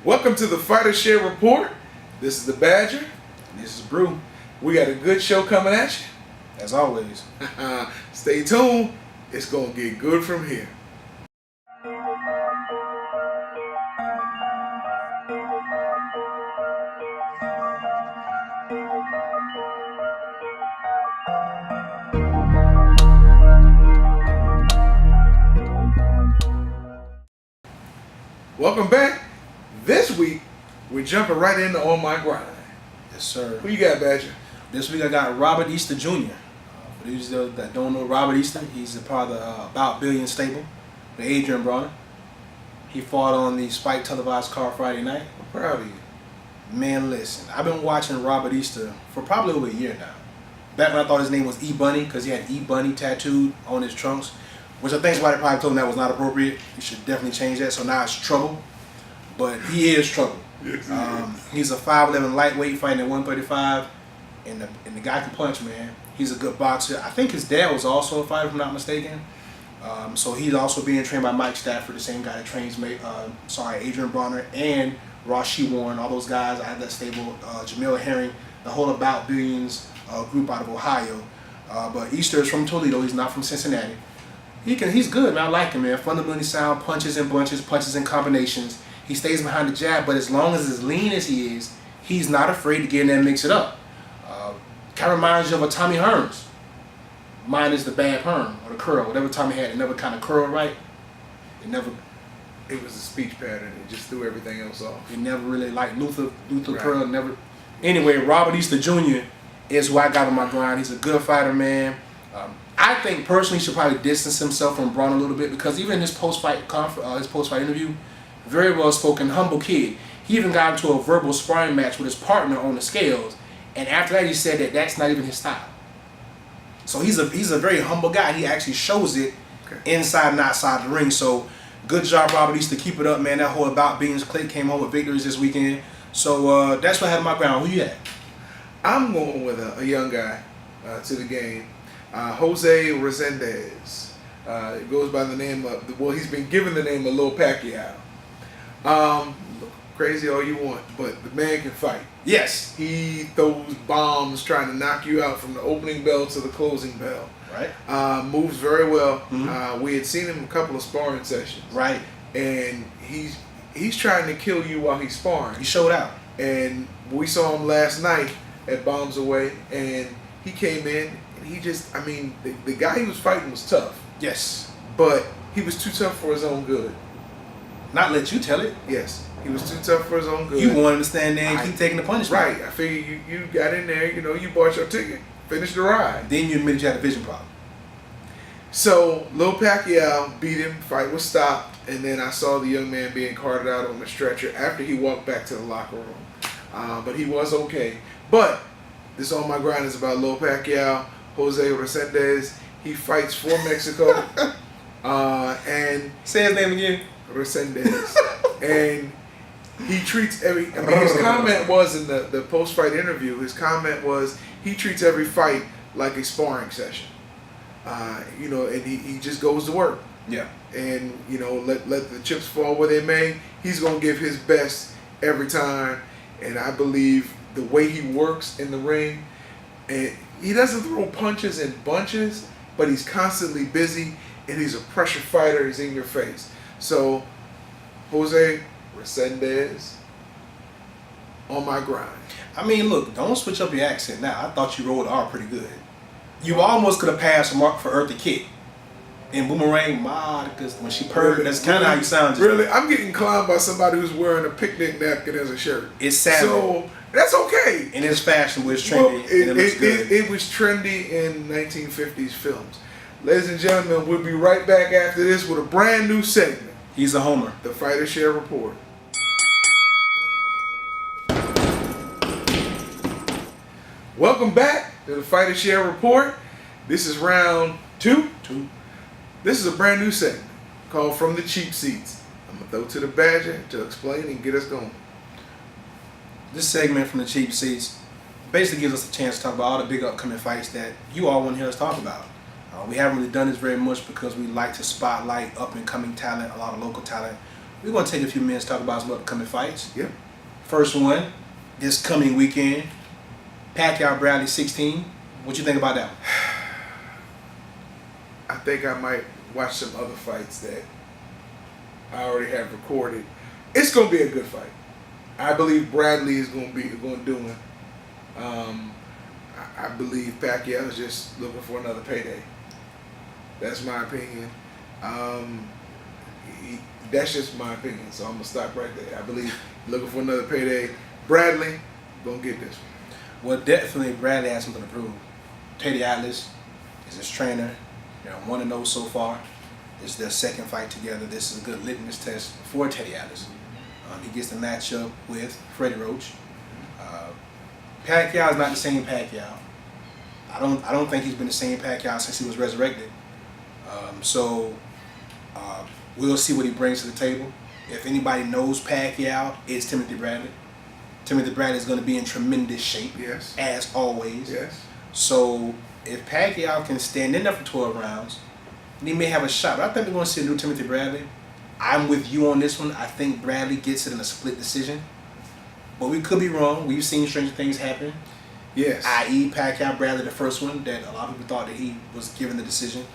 Welcome to the Fighter Share Report. This is the Badger. And this is Brew, We got a good show coming at as always. you. Stay tuned. It's going to get good from here. Welcome back. This week, we're jumping right into On My Grind. Yes, sir. Who you got, Badger? This week I got Robert Easter Jr. For those that don't know Robert Easter, he's a part of the About Billion stable with Adrian Bronner. He fought on the Spike televised card Friday night. I'm proud of you. Man, listen, I've been watching Robert Easter for probably over a year now. Back when I thought his name was E-Bunny because he had E-Bunny tattooed on his trunks, which I think somebody probably told him that was not appropriate. He should definitely change that. So now it's Trouble. But he is Trouble. Yes, He's a 5'11" lightweight fighting at 135, and the guy can punch, man. He's a good boxer. I think his dad was also a fighter, if I'm not mistaken. So he's also being trained by Mike Stafford, the same guy that trains Adrian Bronner and Rau'shee Warren, all those guys out of that stable. Jamil Herring, the whole About Billions group out of Ohio. But Easter is from Toledo. He's not from Cincinnati. He's good, man. I like him, man. Fundamentally sound, punches in bunches, punches in combinations. He stays behind the jab, but as long as lean as he is, he's not afraid to get in there and mix it up. Kind of reminds you of a Tommy Hearns. Mine is the bad perm or the curl. Whatever Tommy had, it never kind of curled right. It was a speech pattern. It just threw everything else off. It never really like Luther Right. curl. Never. Anyway, Robert Easter Jr. is who I got on my grind. He's a good fighter, man. I think personally he should probably distance himself from Braun a little bit because even in his post-fight interview, very well spoken, humble kid. He even got into a verbal sparring match with his partner on the scales, and after that he said that that's not even his style. So he's a very humble guy. He actually shows it inside and outside the ring. So good job, Robert Easter. Keep it up, man. That whole About Billions clique came home with victories this weekend. So that's what I had on my ground. Who you at? I'm going with a young guy to the game, Jose Resendez. It goes by the name of, well, he's been given the name of Lil Pacquiao. Crazy all you want, but the man can fight. Yes. He throws bombs trying to knock you out from the opening bell to the closing bell. Right. Moves very well. Mm-hmm. We had seen him a couple of sparring sessions. Right. And he's trying to kill you while he's sparring. He showed out. And we saw him last night at Bombs Away, and he came in, and he just, the guy he was fighting was tough. Yes. But he was too tough for his own good. Not let you tell it. Yes. He was too tough for his own good. You wanted him to stand there and keep taking the punishment. Right. I figured you got in there, you bought your ticket, finished the ride. Then you admitted you had a vision problem. So, Lil Pacquiao beat him, fight was stopped, and then I saw the young man being carted out on the stretcher after he walked back to the locker room. But he was okay. But this On My Grind is about Lil Pacquiao, Jose Resendez. He fights for Mexico. And say his name again. Resendez. And he treats his comment was in the post-fight interview, his comment was he treats every fight like a sparring session. And he just goes to work. Yeah. And, let the chips fall where they may. He's going to give his best every time. And I believe the way he works in the ring, and he doesn't throw punches in bunches, but he's constantly busy, and he's a pressure fighter. He's in your face. So, Jose Resendez, On My Grind. Look, don't switch up your accent now. I thought you rolled R pretty good. You almost could have passed Mark for Eartha Kitt in Boomerang, because when she purred, that's kind of how you sound. Really? I'm getting clowned by somebody who's wearing a picnic napkin as a shirt. It's sad. So, that's okay. And it's fashion, but it's trendy. Well, it was trendy in 1950s films. Ladies and gentlemen, we'll be right back after this with a brand new segment. He's a homer. The Fighter Share Report. Welcome back to the Fighter Share Report. This is round two. This is a brand new segment called From the Cheap Seats. I'm going to throw it to the Badger to explain and get us going. This segment from the Cheap Seats basically gives us a chance to talk about all the big upcoming fights that you all want to hear us talk about. We haven't really done this very much because we like to spotlight up and coming talent, a lot of local talent. we're going to take a few minutes to talk about some upcoming fights. Yep. First one, this coming weekend, Pacquiao Bradley 16. What you think about that one? I think I might watch some other fights that I already have recorded. It's going to be a good fight. I believe Bradley is going to do it. I believe Pacquiao is just looking for another payday. That's my opinion. That's just my opinion. So I'm gonna stop right there. I believe looking for another payday. Bradley gonna get this one. Well, definitely Bradley has something to prove. Teddy Atlas is his trainer. They're 1-0 so far. This is their second fight together. This is a good litmus test for Teddy Atlas. He gets the matchup with Freddie Roach. Pacquiao is not the same Pacquiao. I don't think he's been the same Pacquiao since he was resurrected. We'll see what he brings to the table. If anybody knows Pacquiao, it's Timothy Bradley. Timothy Bradley is going to be in tremendous shape, Yes. as always. Yes. So if Pacquiao can stand in there for 12 rounds, then he may have a shot. But I think we're going to see a new Timothy Bradley. I'm with you on this one. I think Bradley gets it in a split decision. But we could be wrong. We've seen stranger things happen. Yes. I.e. Pacquiao Bradley, the first one, that a lot of people thought that he was given the decision.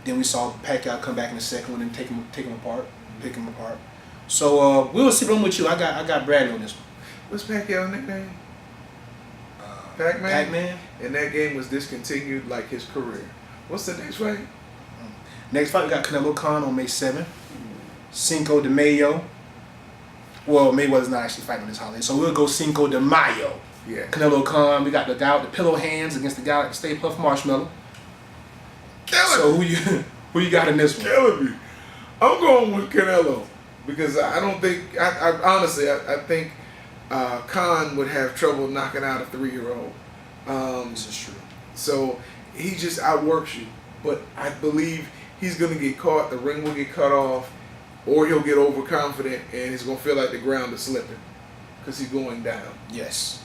Then we saw Pacquiao come back in the second one and pick him apart. So we'll see. But I'm with you. I got Bradley on this one. What's Pacquiao's nickname? Pac-Man? Pac-Man. And that game was discontinued like his career. What's the next fight? Next fight, we got Canelo Khan on May 7th. Cinco de Mayo. Well, Mayweather's not actually fighting on this holiday, so we'll go Cinco de Mayo. Yeah. Canelo Khan. We got the guy with the pillow hands against the guy with the Stay Puft Marshmallow. So who you got in this one? Killing me. I'm going with Canelo because I don't think I think Khan would have trouble knocking out a 3-year-old. This is true. So he just outworks you. But I believe he's going to get caught. The ring will get cut off, or he'll get overconfident and he's going to feel like the ground is slipping because he's going down. Yes.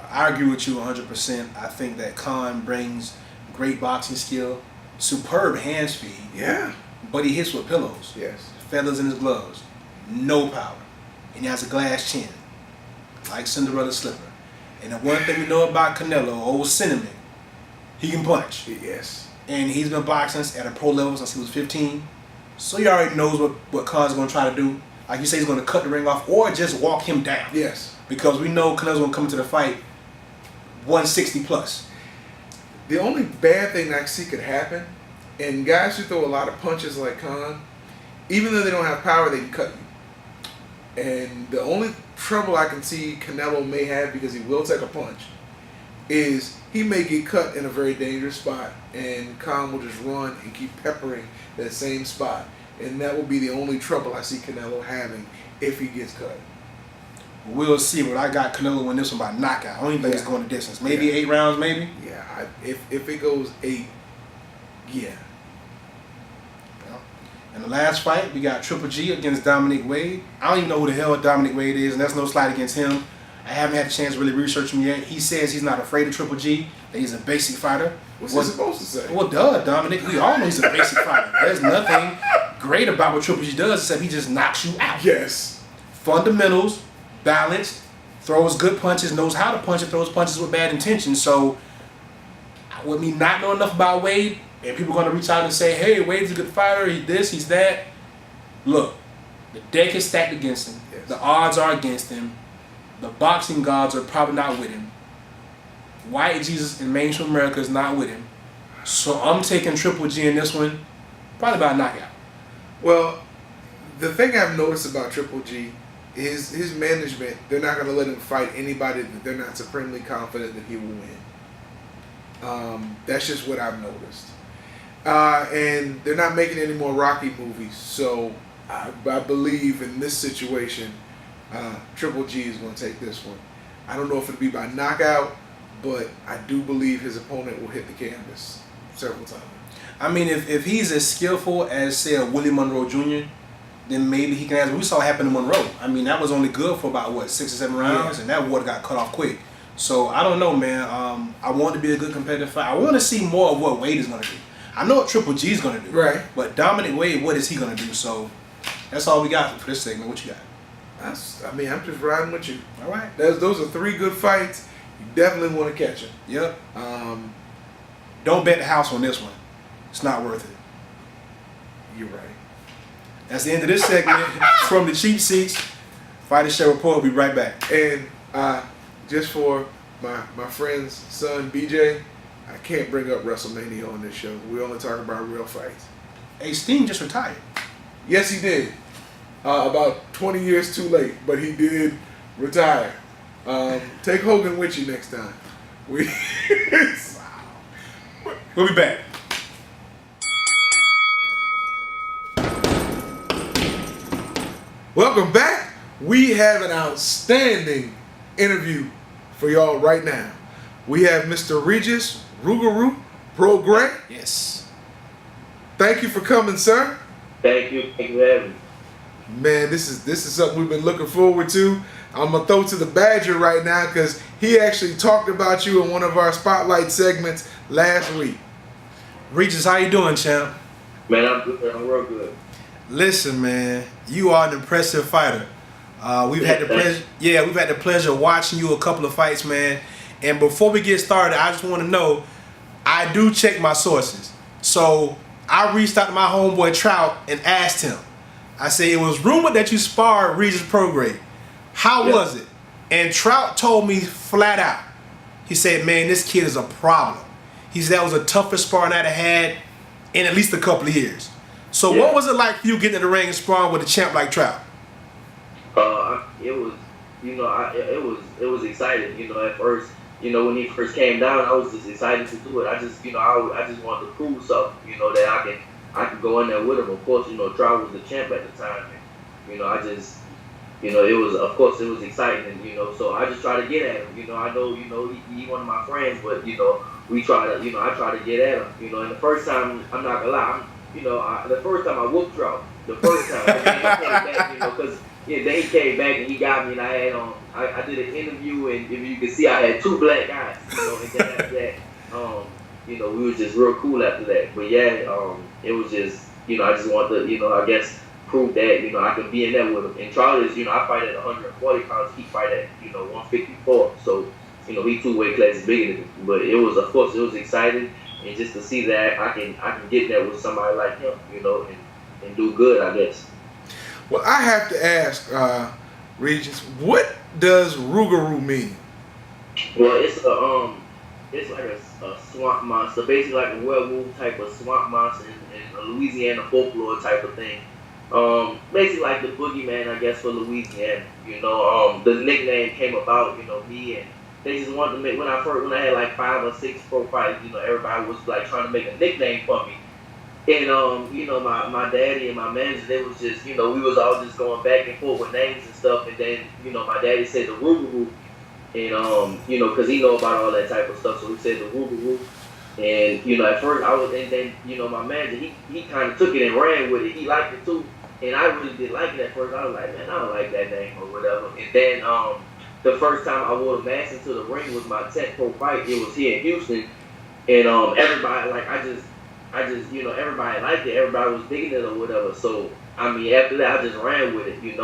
I agree with you 100%. I think that Khan brings great boxing skill, superb hand speed. Yeah. But he hits with pillows. Yes. Feathers in his gloves. No power. And he has a glass chin. Like Cinderella's slipper. And the one thing we know about Canelo, old Cinnamon, he can punch. Yes. And he's been boxing at a pro level since he was 15. So he already knows what Khan's going to try to do. Like you say, he's going to cut the ring off or just walk him down. Yes. Because we know Canelo's going to come into the fight 160 plus. The only bad thing that I see could happen, and guys who throw a lot of punches like Khan, even though they don't have power, they can cut you. And the only trouble I can see Canelo may have, because he will take a punch, is he may get cut in a very dangerous spot, and Khan will just run and keep peppering that same spot. And that will be the only trouble I see Canelo having if he gets cut. We'll see, but I got Canelo in this one by knockout. I don't even think it's going the distance. Maybe 8 rounds, maybe? Yeah, if it goes 8, yeah. In the last fight, we got Triple G against Dominic Wade. I don't even know who the hell Dominic Wade is, and that's no slight against him. I haven't had a chance to really research him yet. He says he's not afraid of Triple G, that he's a basic fighter. What's he supposed to say? Well, Dominic. We all know he's a basic fighter. There's nothing great about what Triple G does except he just knocks you out. Yes. Fundamentals, balanced, throws good punches, knows how to punch, and throws punches with bad intentions. So, with me not knowing enough about Wade, and people going to reach out and say, hey, Wade's a good fighter, he's this, he's that. Look, the deck is stacked against him. Yes. The odds are against him. The boxing gods are probably not with him. White Jesus in mainstream America is not with him. So I'm taking Triple G in this one, probably by a knockout. Well, the thing I've noticed about Triple G is his management, they're not going to let him fight anybody that they're not supremely confident that he will win. That's just what I've noticed. And they're not making any more Rocky movies, so I believe in this situation, Triple G is going to take this one. I don't know if it'll be by knockout, but I do believe his opponent will hit the canvas several times. I mean, if he's as skillful as, say, a Willie Monroe Jr., then maybe he can answer. We saw it happen to Monroe. I mean, that was only good for about, 6 or 7 rounds, and that water got cut off quick. So, I don't know, man. I want it to be a good competitive fight. I want to see more of what Wade is going to do. I know what Triple G is going to do. Right. But Dominic Wade, what is he going to do? So, That's all we got for this segment. What you got? I'm just riding with you. All right. Those are 3 good fights. You definitely want to catch them. Yep. Don't bet the house on this one. It's not worth it. You're right. That's the end of this segment from the Cheap Seats. Fighter Show Report. We'll be right back. And just for my friend's son, BJ, I can't bring up WrestleMania on this show. We only talk about real fights. Hey, Sting just retired. Yes, he did. About 20 years too late, but he did retire. Take Hogan with you next time. We'll be back. Welcome back. We have an outstanding interview for y'all right now. We have Mr. Regis Rougarou Prograis. Yes. Thank you for coming, sir. Thank you for having me. Man, this is something we've been looking forward to. I'm gonna throw to the Badger right now because he actually talked about you in one of our spotlight segments last week. Regis, how you doing, champ? Man, I'm good. I'm real good. Listen, man, you are an impressive fighter. We've had the pleasure of watching you a couple of fights, man. And before we get started, I just want to know, I do check my sources. So I reached out to my homeboy Trout and asked him. I said, it was rumored that you sparred Regis Prograis. How was it? And Trout told me flat out. He said, man, this kid is a problem. He said that was the toughest sparring I'd had in at least a couple of years. So what was it like for you getting in the ring and sparring with a champ like Trout? It was, it was exciting. At first, when he first came down, I was just excited to do it. I just wanted to prove something, that I could go in there with him. Of course, Trout was the champ at the time. And, it was exciting. And, so I just try to get at him. I know, he one of my friends, but, I try to get at him. And the first time, I'm not gonna lie, the first time I whooped Trout, the first time, and then he came back, because then he came back and he got me, and I had I did an interview, and if you can see, I had 2 black guys, and then after that, we was just real cool after that. But it was just, I just wanted to, I guess, prove that, I can be in there with him. And Trout is, I fight at 140 pounds, he fight at, 154, so, he 2 weight classes bigger than me. But it was, of course, it was exciting. And just to see that I can get there with somebody like him, and do good, I guess. Well, I have to ask, Regis, what does Rougarou mean? Well, it's like a swamp monster, basically like a werewolf type of swamp monster in a Louisiana folklore type of thing. Basically like the boogeyman, I guess, for Louisiana. The nickname came about, me and. They just wanted to make, when I had like 5 or 6 pro fights, everybody was like trying to make a nickname for me. And, my daddy and my manager, they was just, we was all just going back and forth with names and stuff. And then, my daddy said the Rougarou. And, cause he know about all that type of stuff. So he said the Rougarou. And, at first and then, my manager, he kind of took it and ran with it. He liked it too. And I really did like it at first. I was like, man, I don't like that name or whatever. And then, the first time I wore the mask into the ring was my 10th pro fight. It was here in Houston, and everybody everybody liked it. Everybody was digging it or whatever. So after that, I just ran with it, and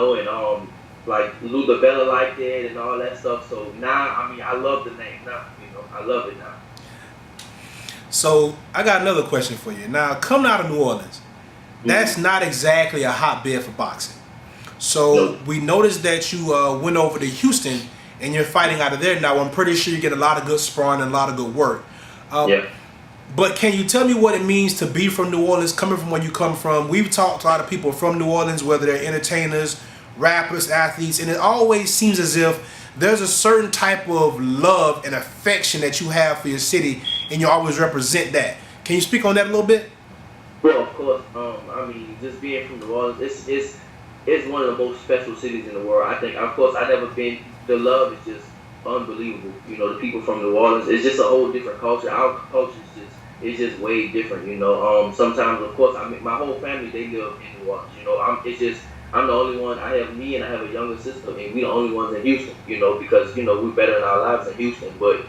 like Lou DiBella liked it and all that stuff. So now, I love the name now. I love it now. So I got another question for you. Now, coming out of New Orleans, that's not exactly a hotbed for boxing. So we noticed that you went over to Houston and you're fighting out of there now. I'm pretty sure you get a lot of good sparring and a lot of good work. But can you tell me what it means to be from New Orleans, coming from where you come from? We've talked to a lot of people from New Orleans, whether they're entertainers, rappers, athletes, and it always seems as if there's a certain type of love and affection that you have for your city, and you always represent that. Can you speak on that a little bit? Well, of course. Just being from New Orleans, it's one of the most special cities in the world. I think, of course, I've never been. The love is just unbelievable. The people from New Orleans, it's just a whole different culture. Our culture is just way different. Sometimes, of course, my whole family, they live in New Orleans. I'm the only one. I have me and I have a younger sister, and we the only ones in Houston. Because we're better in our lives in Houston. But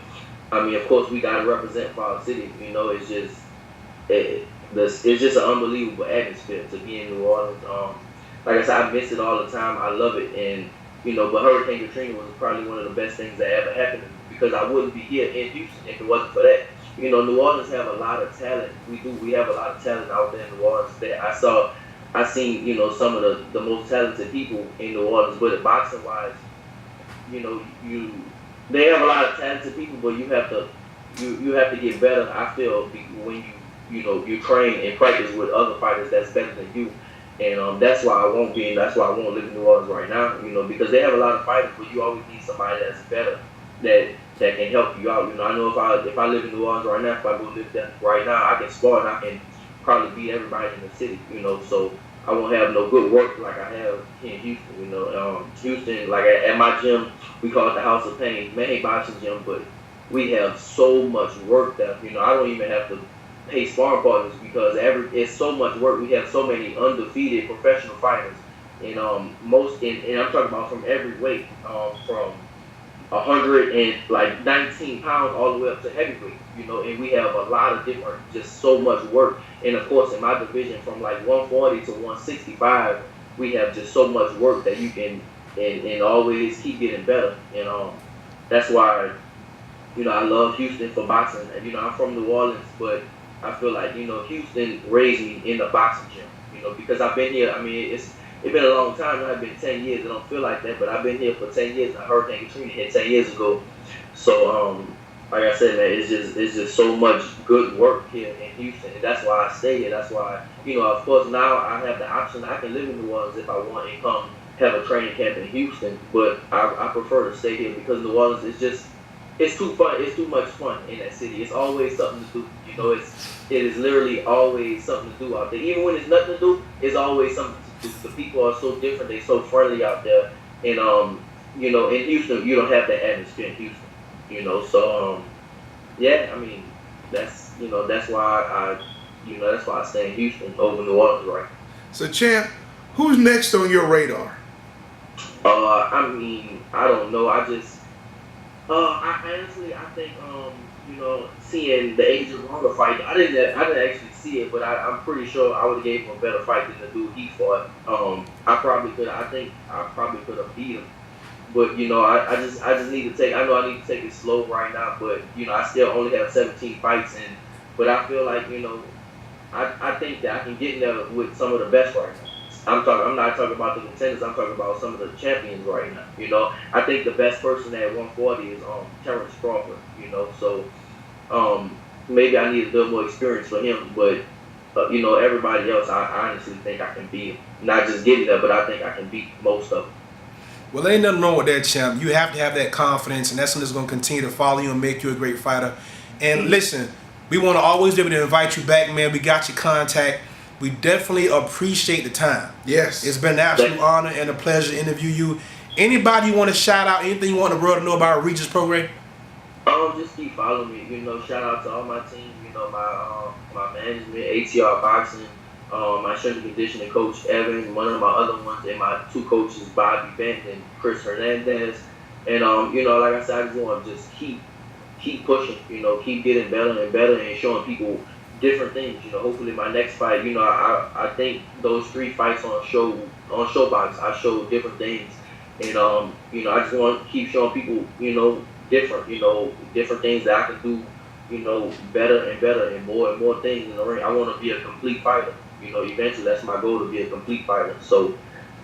of course, we gotta represent for our city. It's just an unbelievable atmosphere to be in New Orleans. like I said, I miss it all the time. I love it, and but Hurricane Katrina was probably one of the best things that ever happened to me because I wouldn't be here in Houston if it wasn't for that. New Orleans have a lot of talent. We have a lot of talent out there in New Orleans. That I seen some of the most talented people in New Orleans, but boxing wise, they have a lot of talented people, but you have to get better. I feel when you train and practice with other fighters that's better than you, and that's why I won't live in New Orleans right now. Because they have a lot of fighters, but you always need somebody that's better that can help you out. I know if I live in New Orleans right now, if I go live there right now, I can spar and I can probably beat everybody in the city. So I won't have no good work like I have here in Houston. Houston, like at my gym, we call it the House of Pain, main boxing gym, but we have so much work that I don't even have to pay sparring partners because it's so much work. We have so many undefeated professional fighters, and I'm talking about from every weight, from 119 pounds all the way up to heavyweight, and we have a lot of different, just so much work. And of course, in my division, from like 140 to 165, we have just so much work that you can and always keep getting better. And that's why, I love Houston for boxing. And, I'm from New Orleans, but I feel like, Houston raised me in the boxing gym, because I've been here. I mean, it's been a long time. I've been 10 years. It don't feel like that, but I've been here for 10 years. I Hurricane Katrina hit 10 years ago. So, like I said, man, it's just so much good work here in Houston, and that's why I stay here. That's why, of course, now I have the option. I can live in New Orleans if I want and come have a training camp in Houston, but I prefer to stay here because New Orleans it's too fun. It's too much fun in that city. It's always something to do. It is literally always something to do out there. Even when it's nothing to do, it's always something to do. The people are so different. They're so friendly out there, and in Houston, you don't have that atmosphere in Houston. So yeah, I mean, that's why I stay in Houston over New Orleans, right? So, champ, who's next on your radar? I mean, I don't know. I think seeing the Adrian Broner fight, I didn't actually see it, but I'm pretty sure I would have gave him a better fight than the dude he fought. I think I probably could have beat him. But I just need to take. I know I need to take it slow right now. But I still only have 17 fights, but I feel like I think that I can get in there with some of the best right now. I'm not talking about the contenders. I'm talking about some of the champions right now. I think the best person at 140 is Terrence Crawford. So maybe I need a little more experience for him. But everybody else, I honestly think I can beat him. Not just getting there, but I think I can beat most of them. Well, ain't nothing wrong with that, champ. You have to have that confidence, and that's something that's going to continue to follow you and make you a great fighter. And listen, we want to always be able to invite you back, man. We got your contact. We definitely appreciate the time. Yes. It's been an absolute honor and a pleasure to interview you. Anybody you want to shout out, anything you want the world to know about Regis Pro Grade? Just keep following me. Shout out to all my team. My management, ATR Boxing. My strength and conditioning coach, Evan, one of my other ones, and my two coaches, Bobby Bent and Chris Hernandez. And, like I said, I just want to just keep pushing, keep getting better and better and showing people different things. Hopefully my next fight, I think those 3 fights on Showbox, I showed different things. And, I just want to keep showing people, different things that I can do, better and better and more things in the ring. I want to be a complete fighter. Eventually that's my goal, to be a complete fighter. So,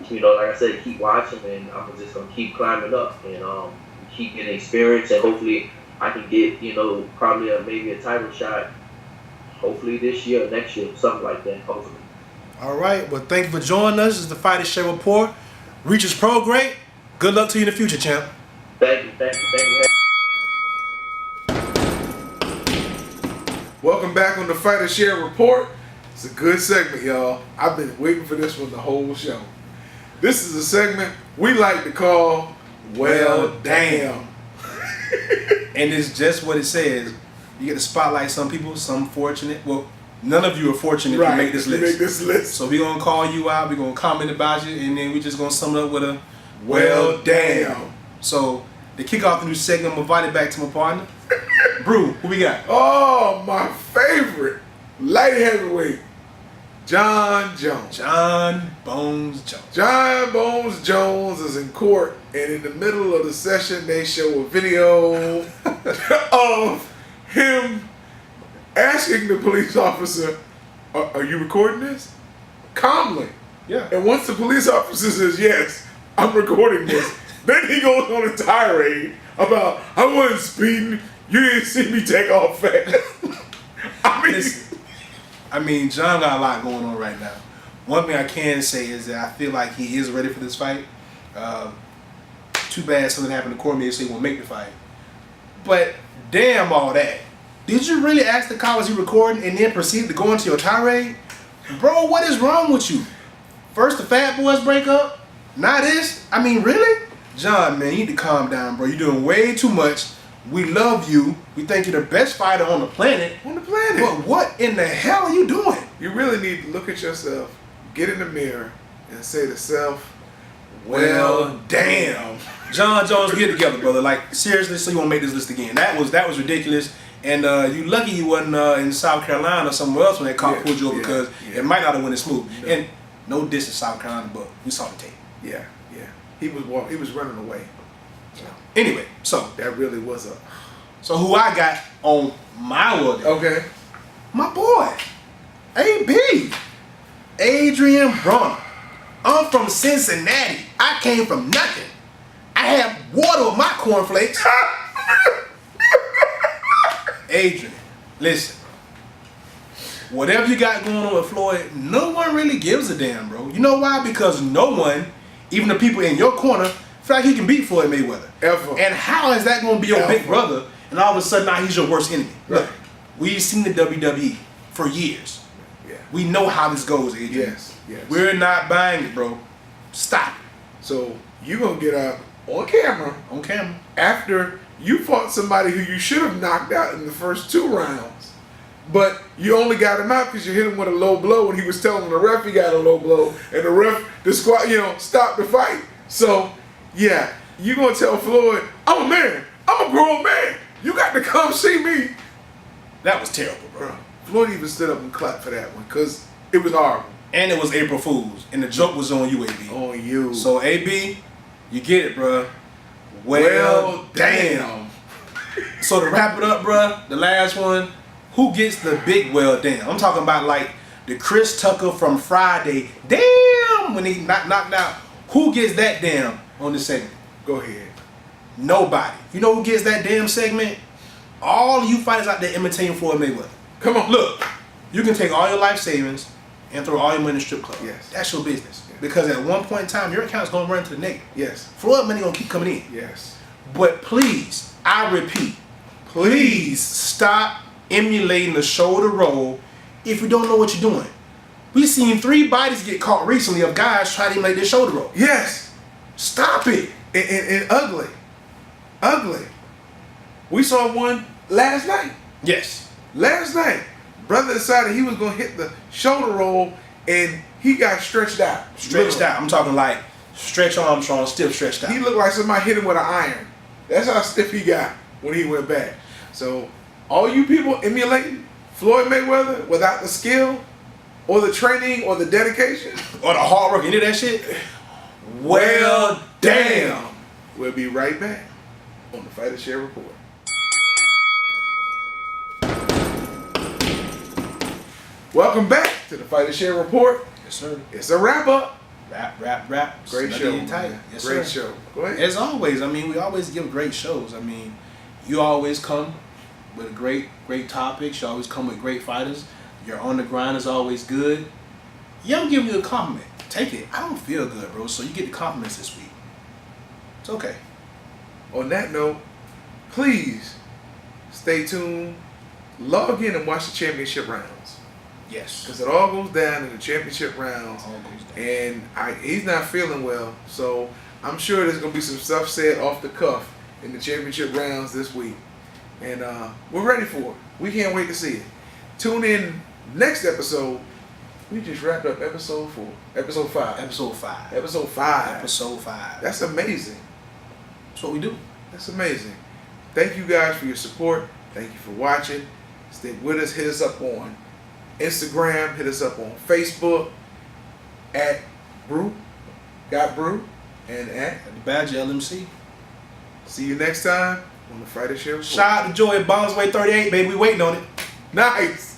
like I said, keep watching, and I'm just gonna keep climbing up and keep getting experience, and hopefully I can get probably maybe a title shot. Hopefully this year, next year, something like that. Hopefully. All right. Well, thank you for joining us. This is the Fighter Share Report. Regis Pro Grade. Good luck to you in the future, champ. Thank you. Welcome back on the Fighter Share Report. It's a good segment, y'all. I've been waiting for this one the whole show. This is a segment we like to call Well Damn. And it's just what it says. You get to spotlight some people, some fortunate. Well, none of you are fortunate to make this list. So we're going to call you out. We're going to comment about you. And then we're just going to sum it up with a Well Damn. So to kick off the new segment, I'm invited back to my partner. Brew, who we got? Oh, my favorite light heavyweight. John Jones. John Bones Jones. John Bones Jones is in court, and in the middle of the session, they show a video of him asking the police officer, "Are you recording this?" Calmly. Yeah. And once the police officer says, "Yes, I'm recording this," then he goes on a tirade about, "I wasn't speeding. You didn't see me take off fast." I mean, John got a lot going on right now. One thing I can say is that I feel like he is ready for this fight. Too bad something happened to Cormier, so he won't make the fight. But damn all that. Did you really ask the cop, was he recording, and then proceed to go into your tirade? Bro, what is wrong with you? First the Fat Boys break up, now this? I mean, really? John, man, you need to calm down, bro. You're doing way too much. We love you. We think you're the best fighter on the planet. On the planet. But what in the hell are you doing? You really need to look at yourself, get in the mirror, and say to self, well, damn. John Jones, get it together, brother. Like, seriously, so you won't make this list again. That was ridiculous. And you lucky you wasn't in South Carolina or somewhere else when that cop pulled you over, because it might not have went as smooth. No. And no diss in South Carolina, but we saw the tape. Yeah. He was running away. So, anyway, so that really was So who I got on my world? Okay. My boy, AB, Adrian Broner. I'm from Cincinnati. I came from nothing. I had water with my cornflakes. Adrian, listen. Whatever you got going on with Floyd, no one really gives a damn, bro. You know why? Because no one, even the people in your corner, feel like he can beat Floyd Mayweather. Ever. And how is that going to be your big brother, and all of a sudden now he's your worst enemy? Right. Look, we've seen the WWE for years. Yeah. We know how this goes, Adrian. Yes. We're not buying it, bro. Stop. So you gonna get up on camera after you fought somebody who you should have knocked out in the first 2 rounds, but you only got him out because you hit him with a low blow and he was telling the ref he got a low blow, and the ref stopped the fight. So yeah, you gonna tell Floyd, "I'm a man. I'm a grown man. You got to come see me." That was terrible, bro. Floyd even stood up and clapped for that one because it was horrible. And it was April Fool's, and the joke was on you, AB. On you. So AB, you get it, bro. Well, damn. So to wrap it up, bro, the last one, who gets the big well damn? I'm talking about like the Chris Tucker from Friday. Damn, when he knocked out. Who gets that damn on this segment? Go ahead. Nobody. You know who gets that damn segment? All you fighters out there imitating Floyd Mayweather. Come on. Look, you can take all your life savings and throw all your money in the strip club. Yes. That's your business. Yes. Because at one point in time, your account's going to run to the negative. Yes. Floyd money going to keep coming in. Yes. But please, I repeat, please stop emulating the shoulder roll if you don't know what you're doing. We've seen 3 bodies get caught recently of guys trying to emulate their shoulder roll. Yes. Stop it. And ugly. Ugly. We saw one last night. Yes. Last night, brother decided he was going to hit the shoulder roll, and he got stretched out. Stretched out. I'm talking like Stretch Armstrong, still stretched out. He looked like somebody hit him with an iron. That's how stiff he got when he went back. So, all you people emulating Floyd Mayweather without the skill or the training or the dedication or the hard work, any of that shit, well, damn. We'll be right back on the Fighter Share Report. Welcome back to the Fighter Share Report. Yes, sir. It's a wrap up. Wrap. Great show. Tight. Yes, great sir. show. Go ahead. As always, I mean, we always give great shows. I mean, you always come with great topics. You always come with great fighters. Your on the grind is always good. Yeah, I'm giving you a compliment. Take it. I don't feel good, bro. So you get the compliments this week. It's okay. On that note, please stay tuned. Log in and watch the championship rounds. Yes. Because it all goes down in the championship rounds. All goes down. And he's not feeling well. So I'm sure there's going to be some stuff said off the cuff in the championship rounds this week. And we're ready for it. We can't wait to see it. Tune in next episode. We just wrapped up episode 4. Episode 5. Episode 5. Episode 5. Episode 5. That's amazing. That's what we do. That's amazing. Thank you guys for your support. Thank you for watching. Stick with us. Hit us up on Instagram. Hit us up on Facebook at Brew, Got Brew, and at. At the Badger LMC. See you next time on the Friday Show. Shout out to Joey at Bondsway 38, baby. We waiting on it. Nice.